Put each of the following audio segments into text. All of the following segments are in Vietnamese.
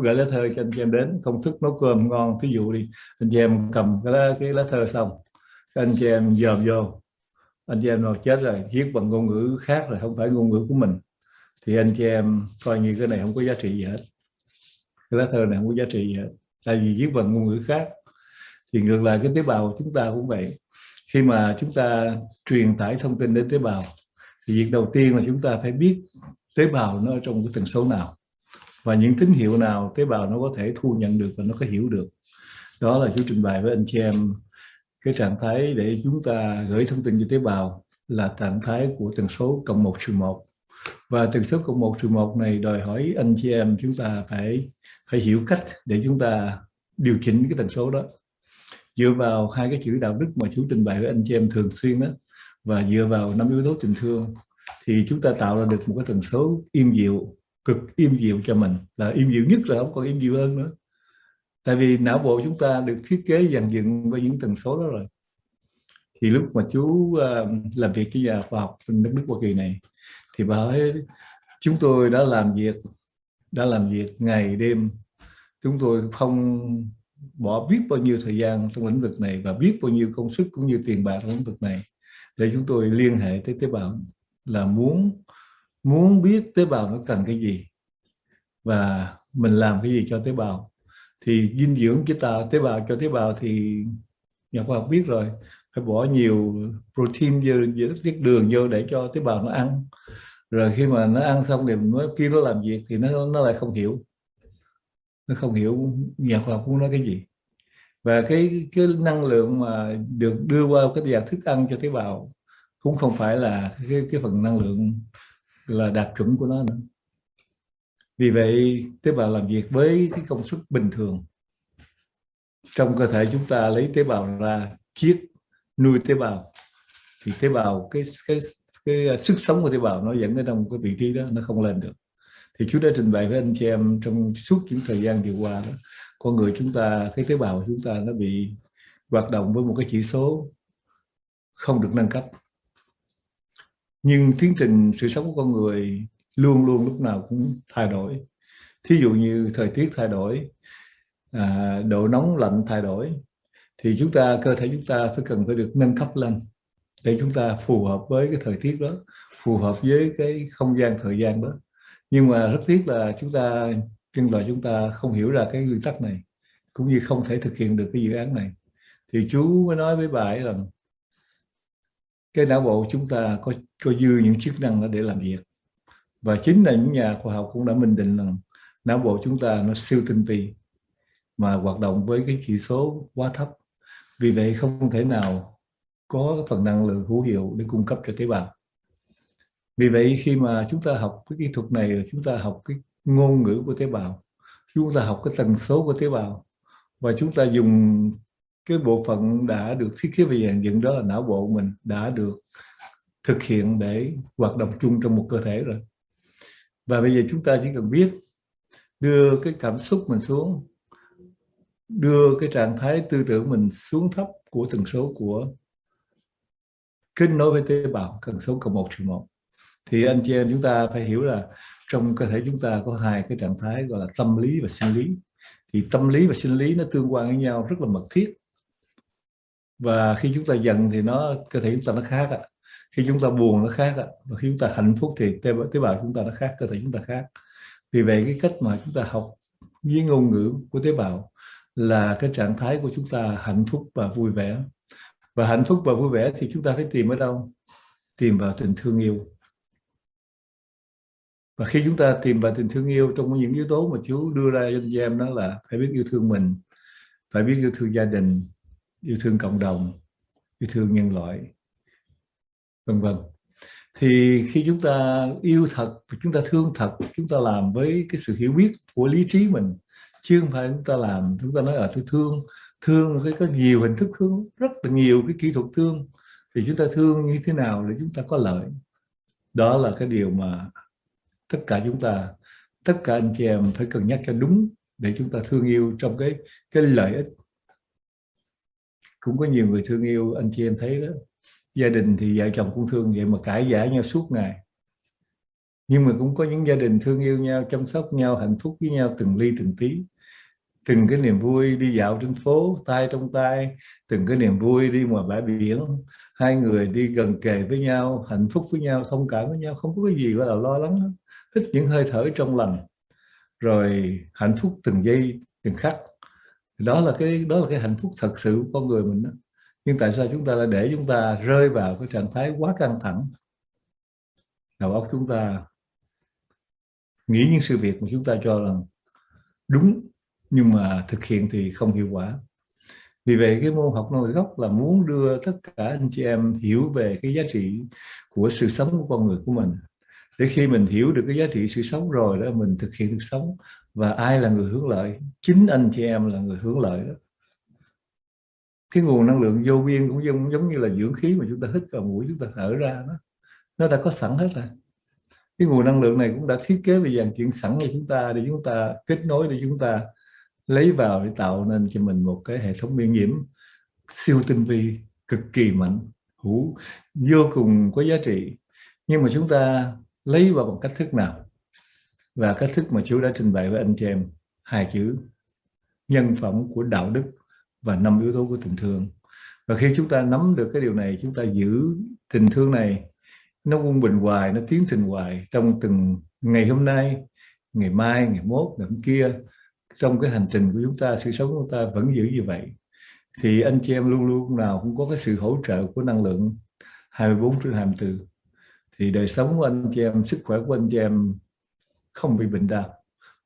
gửi lá thơ cho anh chị em đến, công thức nấu cơm ngon ví dụ đi, anh chị em cầm cái lá thơ xong, các anh chị em dòm vô, anh chị em nào chết rồi, viết bằng ngôn ngữ khác rồi, không phải ngôn ngữ của mình, thì anh chị em coi như cái này không có giá trị gì hết, cái lá thơ này không có giá trị gì hết, tại vì viết bằng ngôn ngữ khác. Thì ngược lại cái tế bào chúng ta cũng vậy, khi mà chúng ta truyền tải thông tin đến tế bào thì việc đầu tiên là chúng ta phải biết tế bào nó ở trong cái tần số nào, và những tín hiệu nào tế bào nó có thể thu nhận được và nó có hiểu được. Đó là chú trình bày với anh chị em cái trạng thái để chúng ta gửi thông tin cho tế bào là trạng thái của tần số +1/1. Và tần số +1/1 này đòi hỏi anh chị em chúng ta phải hiểu cách để chúng ta điều chỉnh cái tần số đó, dựa vào hai cái chữ đạo đức mà chú trình bày với anh chị em thường xuyên đó, và dựa vào 5 yếu tố tình thương, thì chúng ta tạo ra được một cái tần số im dịu, cực im dịu cho mình, là im dịu nhất, là không còn im dịu hơn nữa. Tại vì não bộ chúng ta được thiết kế dàn dựng với những tần số đó rồi. Thì lúc mà chú làm việc với nhà khoa học bên đất nước Hoa Kỳ này, thì bà hỏi chúng tôi đã làm việc ngày đêm, chúng tôi không bỏ biết bao nhiêu thời gian trong lĩnh vực này và biết bao nhiêu công sức cũng như tiền bạc trong lĩnh vực này để chúng tôi liên hệ tới tế bào, là muốn biết tế bào nó cần cái gì và mình làm cái gì cho tế bào. Thì dinh dưỡng tế bào cho tế bào thì nhà khoa học biết rồi, phải bỏ nhiều protein vô, tiết đường vô để cho tế bào nó ăn, rồi khi mà nó ăn xong thì nó kia nó làm việc thì nó lại không hiểu, nó không hiểu nhà khoa học muốn nói cái gì. Và cái năng lượng mà được đưa qua cái dạng thức ăn cho tế bào cũng không phải là cái phần năng lượng là đạt chuẩn của nó nữa. Vì vậy tế bào làm việc với cái công suất bình thường. Trong cơ thể chúng ta lấy tế bào ra chiết nuôi tế bào, thì tế bào cái sức sống của tế bào nó vẫn ở trong cái vị trí đó, nó không lên được. Thì chú đã trình bày với anh chị em trong suốt những thời gian vừa qua đó, con người chúng ta, cái tế bào của chúng ta nó bị hoạt động với một cái chỉ số không được nâng cấp. Nhưng tiến trình sự sống của con người luôn luôn lúc nào cũng thay đổi. Thí dụ như thời tiết thay đổi, độ nóng lạnh thay đổi, thì cơ thể chúng ta phải được nâng cấp lên để chúng ta phù hợp với cái thời tiết đó, phù hợp với cái không gian thời gian đó. Nhưng mà rất tiếc là nhân loại chúng ta không hiểu ra cái nguyên tắc này, cũng như không thể thực hiện được cái dự án này. Thì chú mới nói với bà ấy rằng cái não bộ chúng ta có dư những chức năng đó để làm việc. Và chính là những nhà khoa học cũng đã minh định rằng não bộ chúng ta nó siêu tinh vi mà hoạt động với cái chỉ số quá thấp. Vì vậy không thể nào có phần năng lượng hữu hiệu để cung cấp cho tế bào. Vì vậy khi mà chúng ta học cái kỹ thuật này, chúng ta học cái ngôn ngữ của tế bào, chúng ta học cái tần số của tế bào, và chúng ta dùng cái bộ phận đã được thiết kế về dàn dựng đó là não bộ mình đã được thực hiện để hoạt động chung trong một cơ thể rồi. Và bây giờ chúng ta chỉ cần biết đưa cái cảm xúc mình xuống, đưa cái trạng thái tư tưởng mình xuống thấp của tần số của kết nối với tế bào, tần số +1/1, thì anh chị em chúng ta phải hiểu là trong cơ thể chúng ta có hai cái trạng thái gọi là tâm lý và sinh lý. Thì tâm lý và sinh lý nó tương quan với nhau rất là mật thiết. Và khi chúng ta giận thì cơ thể chúng ta nó khác ạ. Khi chúng ta buồn nó khác ạ. Và khi chúng ta hạnh phúc thì tế bào chúng ta nó khác, cơ thể chúng ta khác. Vì vậy cái cách mà chúng ta học với ngôn ngữ của tế bào là cái trạng thái của chúng ta hạnh phúc và vui vẻ. Và hạnh phúc và vui vẻ thì chúng ta phải tìm ở đâu? Tìm vào tình thương yêu. Và khi chúng ta tìm vào tình thương yêu, trong những yếu tố mà chú đưa ra cho anh em đó là phải biết yêu thương mình, phải biết yêu thương gia đình, yêu thương cộng đồng, yêu thương nhân loại, vân vân. Thì khi chúng ta yêu thật, chúng ta thương thật, chúng ta làm với cái sự hiểu biết của lý trí mình, chứ không phải chúng ta nói là tôi thương có nhiều hình thức thương, rất là nhiều cái kỹ thuật thương. Thì chúng ta thương như thế nào để chúng ta có lợi? Đó là cái điều mà tất cả anh chị em phải cân nhắc cho đúng để chúng ta thương yêu trong cái lợi ích. Cũng có nhiều người thương yêu, anh chị em thấy đó, gia đình thì vợ chồng cũng thương vậy mà cãi vã nhau suốt ngày. Nhưng mà cũng có những gia đình thương yêu nhau, chăm sóc nhau, hạnh phúc với nhau từng ly từng tí. Từng cái niềm vui đi dạo trên phố tay trong tay, từng cái niềm vui đi ngoài bãi biển, hai người đi gần kề với nhau, hạnh phúc với nhau, thông cảm với nhau, không có cái gì gọi là lo lắng hết. Hít những hơi thở trong lành, rồi hạnh phúc từng giây từng khắc. Đó là cái hạnh phúc thật sự của con người mình đó. Nhưng tại sao chúng ta lại để chúng ta rơi vào cái trạng thái quá căng thẳng, đầu óc chúng ta nghĩ những sự việc mà chúng ta cho rằng đúng nhưng mà thực hiện thì không hiệu quả. Vì vậy cái môn học nội gốc là muốn đưa tất cả anh chị em hiểu về cái giá trị của sự sống của con người của mình. Để khi mình hiểu được cái giá trị sự sống rồi đó, mình thực hiện được sống. Và ai là người hưởng lợi? Chính anh chị em là người hưởng lợi đó. Cái nguồn năng lượng vô biên cũng giống như là dưỡng khí mà chúng ta hít vào mũi, chúng ta thở ra đó. Nó đã có sẵn hết rồi. Cái nguồn năng lượng này cũng đã thiết kế và dàn chuyện sẵn cho chúng ta, để chúng ta kết nối, để chúng ta lấy vào để tạo nên cho mình một cái hệ thống miễn nhiễm siêu tinh vi, cực kỳ mạnh, vô cùng có giá trị. Nhưng mà chúng ta lấy vào bằng cách thức nào? Và cách thức mà chú đã trình bày với anh chị em, hai chữ: nhân phẩm của đạo đức và 5 yếu tố của tình thương. Và khi chúng ta nắm được cái điều này, chúng ta giữ tình thương này, nó quân bình hoài, nó tiến trình hoài trong từng ngày hôm nay, ngày mai, ngày mốt, ngày hôm kia. Trong cái hành trình của chúng ta, sự sống của chúng ta vẫn giữ như vậy, thì anh chị em luôn luôn nào cũng có cái sự hỗ trợ của năng lượng 24/24. Thì đời sống của anh chị em, sức khỏe của anh chị em không bị bệnh đau.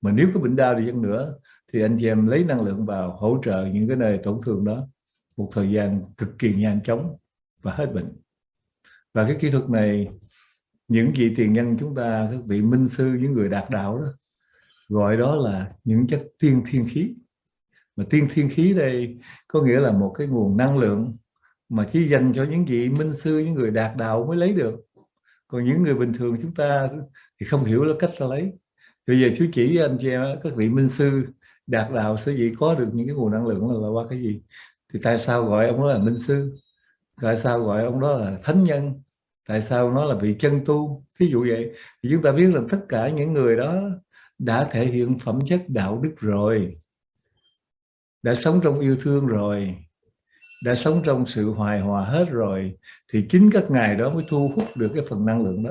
Mà nếu có bệnh đau đi chăng nữa thì anh chị em lấy năng lượng vào hỗ trợ những cái nơi tổn thương đó một thời gian cực kỳ nhanh chóng và hết bệnh. Và cái kỹ thuật này, những vị tiền nhân chúng ta, các vị minh sư, những người đạt đạo đó, gọi đó là những chất tiên thiên khí. Mà tiên thiên khí đây có nghĩa là một cái nguồn năng lượng mà chỉ dành cho những vị minh sư, những người đạt đạo mới lấy được. Còn những người bình thường chúng ta thì không hiểu là cách ta lấy. Bây giờ chú chỉ với anh chị em, các vị minh sư đạt đạo sở dĩ có được những cái nguồn năng lượng là qua cái gì? Thì tại sao gọi ông đó là minh sư? Tại sao gọi ông đó là thánh nhân? Tại sao nó là vị chân tu? Thí dụ vậy. Thì chúng ta biết rằng tất cả những người đó đã thể hiện phẩm chất đạo đức rồi, đã sống trong yêu thương rồi, đã sống trong sự hài hòa hết rồi. Thì chính các ngài đó mới thu hút được cái phần năng lượng đó,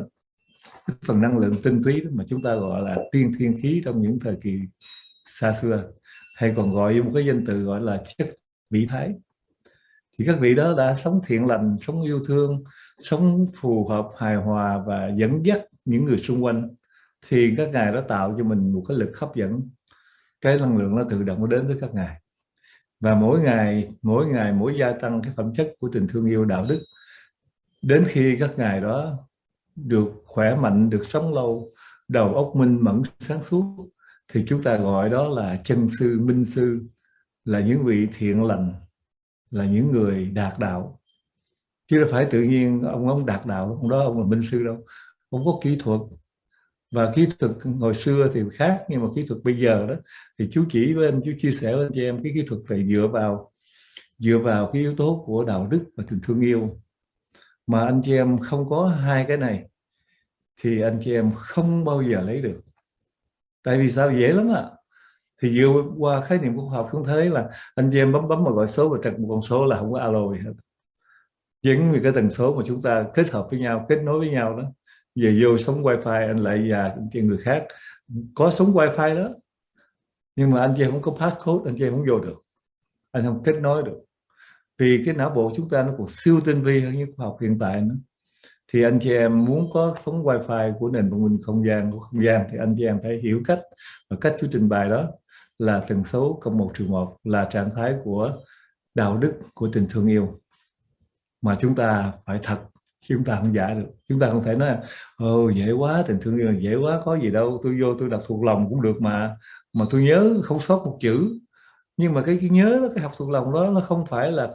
cái phần năng lượng tinh túy đó mà chúng ta gọi là tiên thiên khí trong những thời kỳ xa xưa, hay còn gọi với một cái danh từ gọi là chất vĩ thái. Thì các vị đó đã sống thiện lành, sống yêu thương, sống phù hợp, hài hòa và dẫn dắt những người xung quanh. Thì các ngài đã tạo cho mình một cái lực hấp dẫn, cái năng lượng nó tự động nó đến với các ngài. Và mỗi gia tăng cái phẩm chất của tình thương yêu đạo đức, đến khi các ngài đó được khỏe mạnh, được sống lâu, đầu óc minh mẫn sáng suốt, thì chúng ta gọi đó là chân sư, minh sư, là những vị thiện lành, là những người đạt đạo. Chứ đâu phải tự nhiên ông đạt đạo, ông đó ông là minh sư đâu. Ông có kỹ thuật, và kỹ thuật hồi xưa thì khác, nhưng mà kỹ thuật bây giờ đó thì chú chỉ với anh, chú chia sẻ với anh chị em cái kỹ thuật này dựa vào cái yếu tố của đạo đức và tình thương yêu. Mà anh chị em không có hai cái này thì anh chị em không bao giờ lấy được. Tại vì sao? Dễ lắm ạ. Thì dựa qua khái niệm của khoa học chúng thấy là anh chị em bấm mà gọi số và trật một con số là không có alo gì hết. Chính vì cái tần số mà chúng ta kết hợp với nhau, kết nối với nhau đó. Về vô sóng wifi anh lại và cho người khác có sóng wifi đó, nhưng mà anh chị em không có passcode, anh chị em không vô được, anh không kết nối được. Vì cái não bộ chúng ta nó còn siêu tinh vi hơn những khoa học hiện tại nữa. Thì anh chị em muốn có sóng wifi của nền văn minh không gian thì anh chị em phải hiểu cách, và cách chú trình bày đó là tần số cộng 1/1 là trạng thái của đạo đức, của tình thương yêu, mà chúng ta phải thật, chúng ta không giả được. Chúng ta không thể nói dễ quá, tình thương yêu dễ quá, có gì đâu, tôi vô tôi đọc thuộc lòng cũng được mà tôi nhớ không sót một chữ. Nhưng mà cái nhớ đó, cái học thuộc lòng đó, nó không phải là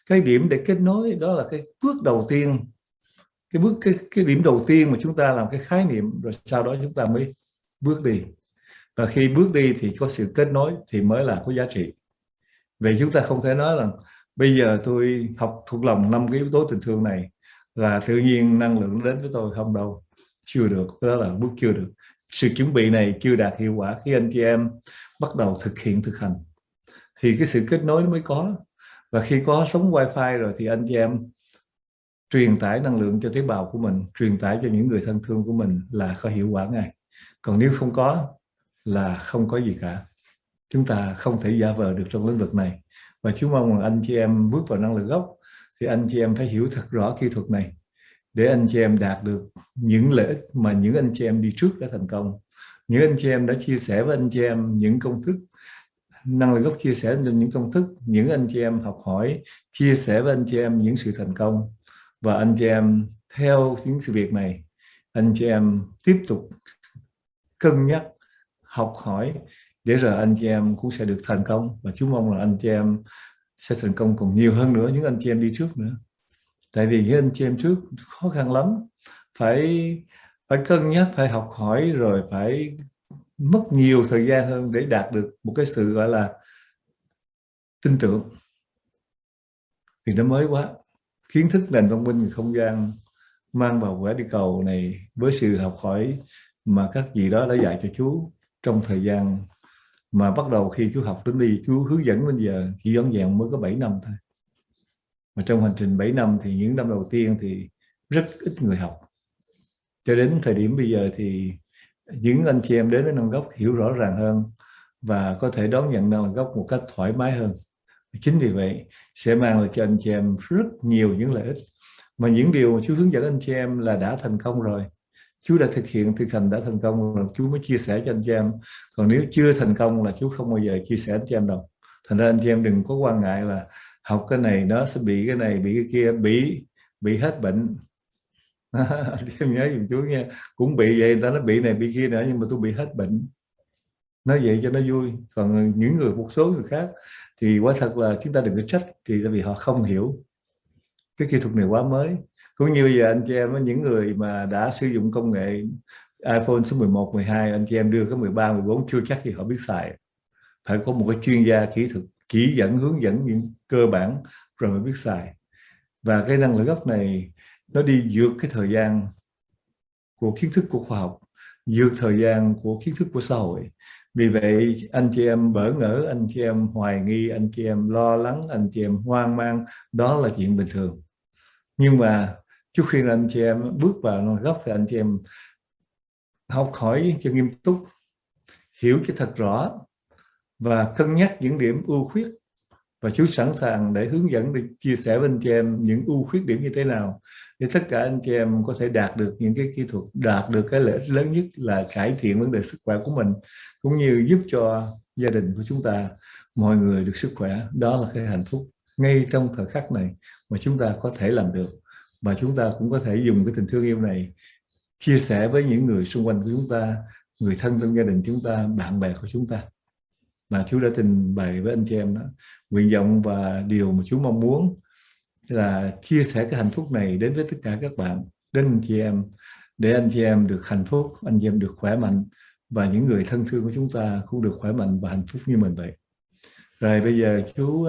cái điểm để kết nối. Đó là cái bước đầu tiên, cái điểm đầu tiên mà chúng ta làm cái khái niệm, rồi sau đó chúng ta mới bước đi. Và khi bước đi thì có sự kết nối thì mới là có giá trị. Vậy chúng ta không thể nói là bây giờ tôi học thuộc lòng 5 cái yếu tố tình thương này là tự nhiên năng lượng đến với tôi, không đâu. chưa được, đó là bước chưa được. Sự chuẩn bị này chưa đạt hiệu quả khi anh chị em bắt đầu thực hiện thực hành, thì cái sự kết nối mới có. Và khi có sóng wifi rồi thì anh chị em truyền tải năng lượng cho tế bào của mình, truyền tải cho những người thân thương của mình là có hiệu quả ngay. Còn nếu không có là không có gì cả. Chúng ta không thể giả vờ được trong lĩnh vực này. Và chú mong rằng anh chị em bước vào năng lượng gốc thì anh chị em phải hiểu thật rõ kỹ thuật này để anh chị em đạt được những lợi ích mà những anh chị em đi trước đã thành công. Những anh chị em đã chia sẻ với anh chị em những công thức, năng lượng gốc chia sẻ những công thức, những anh chị em học hỏi, chia sẻ với anh chị em những sự thành công. Và anh chị em theo những sự việc này, anh chị em tiếp tục cân nhắc, học hỏi, để rồi anh chị em cũng sẽ được thành công. Và chú mong là anh chị em sẽ thành công còn nhiều hơn nữa những anh chị em đi trước nữa. Tại vì những anh chị em trước khó khăn lắm, phải phải cân nhắc, phải học hỏi, rồi phải mất nhiều thời gian hơn để đạt được một cái sự gọi là tin tưởng. Vì nó mới quá. Kiến thức nền văn minh không gian mang vào quả địa cầu này với sự học hỏi mà các vị đó đã dạy cho chú trong thời gian mà bắt đầu khi chú học đến đi, chú hướng dẫn đến giờ chỉ vỏn vẹn mới có 7 năm thôi. Mà trong hành trình 7 năm thì những năm đầu tiên thì rất ít người học. Cho đến thời điểm bây giờ thì những anh chị em đến với năng gốc hiểu rõ ràng hơn và có thể đón nhận năng gốc một cách thoải mái hơn. Chính vì vậy sẽ mang lại cho anh chị em rất nhiều những lợi ích. Mà những điều mà chú hướng dẫn anh chị em là đã thành công rồi. Chú đã thực hiện, thực hành đã thành công rồi, chú mới chia sẻ cho anh chị em. Còn nếu chưa thành công là chú không bao giờ chia sẻ anh chị em đâu. Thành ra anh chị em đừng có quan ngại là học cái này nó sẽ bị cái này, bị cái kia, bị hết bệnh. Anh chị em nhớ giùm chú nha. Cũng bị vậy, người ta nó bị này bị kia nữa nhưng mà tôi bị hết bệnh. Nói vậy cho nó vui. Còn những người, một số người khác thì quả thật là chúng ta đừng có trách, thì tại vì họ không hiểu cái kỹ thuật này quá mới. Cũng như bây giờ anh chị em, những người mà đã sử dụng công nghệ iPhone số 11, 12, anh chị em đưa cái 13, 14 chưa chắc gì họ biết xài. Phải có một cái chuyên gia kỹ thuật chỉ dẫn, hướng dẫn những cơ bản rồi mới biết xài. Và cái năng lượng gốc này nó đi vượt cái thời gian của kiến thức của khoa học, vượt thời gian của kiến thức của xã hội. Vì vậy anh chị em bỡ ngỡ, anh chị em hoài nghi, anh chị em lo lắng, anh chị em hoang mang, đó là chuyện bình thường. Nhưng mà trước khi anh chị em bước vào năng gốc thì anh chị em học hỏi cho nghiêm túc, hiểu cho thật rõ và cân nhắc những điểm ưu khuyết. Và chú sẵn sàng để hướng dẫn, để chia sẻ với anh chị em những ưu khuyết điểm như thế nào để tất cả anh chị em có thể đạt được những cái kỹ thuật, đạt được cái lợi ích lớn nhất là cải thiện vấn đề sức khỏe của mình, cũng như giúp cho gia đình của chúng ta, mọi người được sức khỏe. Đó là cái hạnh phúc ngay trong thời khắc này mà chúng ta có thể làm được. Và chúng ta cũng có thể dùng cái tình thương yêu này chia sẻ với những người xung quanh của chúng ta, người thân trong gia đình chúng ta, bạn bè của chúng ta. Mà chú đã trình bày với anh chị em đó, nguyện vọng và điều mà chú mong muốn là chia sẻ cái hạnh phúc này đến với tất cả các bạn, đến anh chị em, để anh chị em được hạnh phúc, anh chị em được khỏe mạnh, và những người thân thương của chúng ta cũng được khỏe mạnh và hạnh phúc như mình vậy. Rồi bây giờ chú